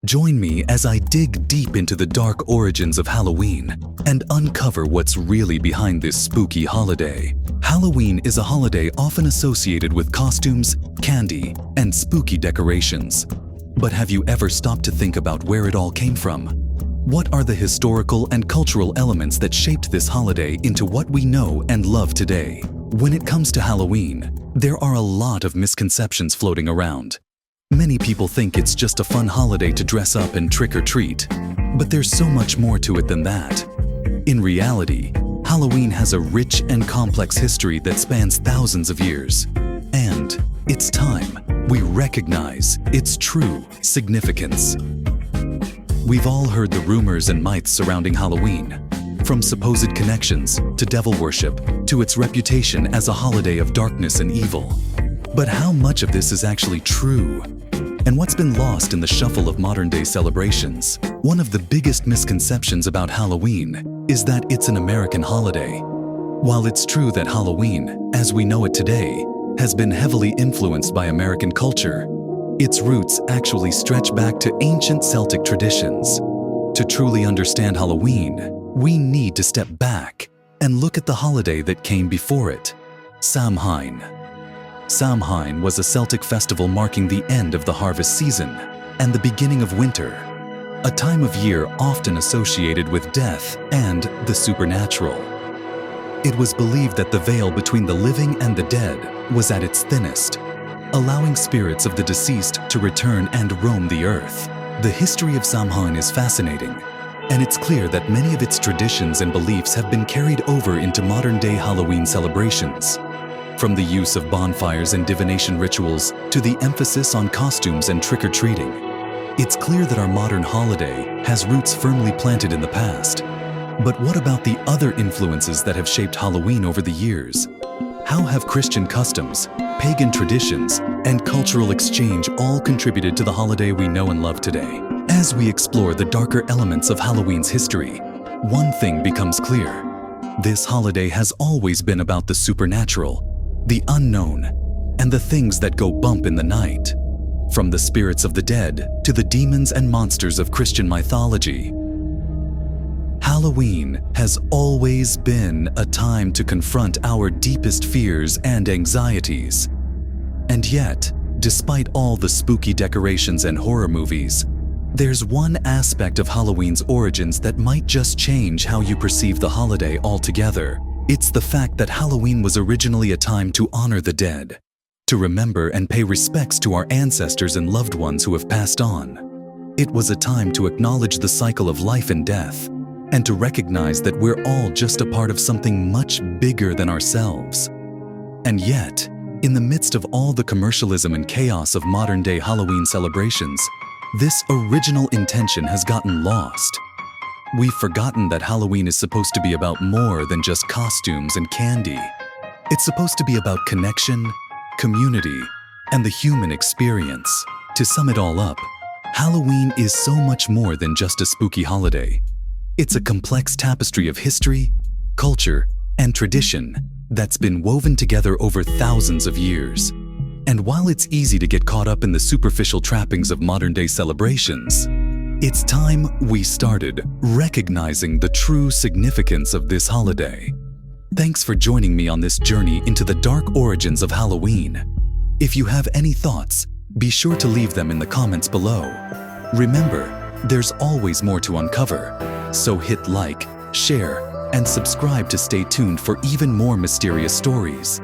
Join me as I dig deep into the dark origins of Halloween and uncover what's really behind this spooky holiday. Halloween is a holiday often associated with costumes, candy, and spooky decorations. But have you ever stopped to think about where it all came from? What are the historical and cultural elements that shaped this holiday into what we know and love today? When it comes to Halloween, there are a lot of misconceptions floating around. Many people think it's just a fun holiday to dress up and trick or treat, but there's so much more to it than that. In reality, Halloween has a rich and complex history that spans thousands of years. And it's time we recognize its true significance. We've all heard the rumors and myths surrounding Halloween, from supposed connections to devil worship to its reputation as a holiday of darkness and evil. But how much of this is actually true? And what's been lost in the shuffle of modern-day celebrations? One of the biggest misconceptions about Halloween is that it's an American holiday. While it's true that Halloween, as we know it today, has been heavily influenced by American culture, its roots actually stretch back to ancient Celtic traditions. To truly understand Halloween, we need to step back and look at the holiday that came before it, Samhain. Samhain was a Celtic festival marking the end of the harvest season and the beginning of winter, a time of year often associated with death and the supernatural. It was believed that the veil between the living and the dead was at its thinnest, allowing spirits of the deceased to return and roam the earth. The history of Samhain is fascinating, and it's clear that many of its traditions and beliefs have been carried over into modern-day Halloween celebrations. From the use of bonfires and divination rituals to the emphasis on costumes and trick-or-treating, it's clear that our modern holiday has roots firmly planted in the past. But what about the other influences that have shaped Halloween over the years? How have Christian customs, pagan traditions, and cultural exchange all contributed to the holiday we know and love today? As we explore the darker elements of Halloween's history, one thing becomes clear. This holiday has always been about the supernatural, the unknown, and the things that go bump in the night. From the spirits of the dead to the demons and monsters of Christian mythology, Halloween has always been a time to confront our deepest fears and anxieties. And yet, despite all the spooky decorations and horror movies, there's one aspect of Halloween's origins that might just change how you perceive the holiday altogether. It's the fact that Halloween was originally a time to honor the dead, to remember and pay respects to our ancestors and loved ones who have passed on. It was a time to acknowledge the cycle of life and death, and to recognize that we're all just a part of something much bigger than ourselves. And yet, in the midst of all the commercialism and chaos of modern-day Halloween celebrations, this original intention has gotten lost. We've forgotten that Halloween is supposed to be about more than just costumes and candy. It's supposed to be about connection, community, and the human experience. To sum it all up, Halloween is so much more than just a spooky holiday. It's a complex tapestry of history, culture, and tradition that's been woven together over thousands of years. And while it's easy to get caught up in the superficial trappings of modern-day celebrations, it's time we started recognizing the true significance of this holiday. Thanks for joining me on this journey into the dark origins of Halloween. If you have any thoughts, be sure to leave them in the comments below. Remember, there's always more to uncover, so hit like, share, and subscribe to stay tuned for even more mysterious stories.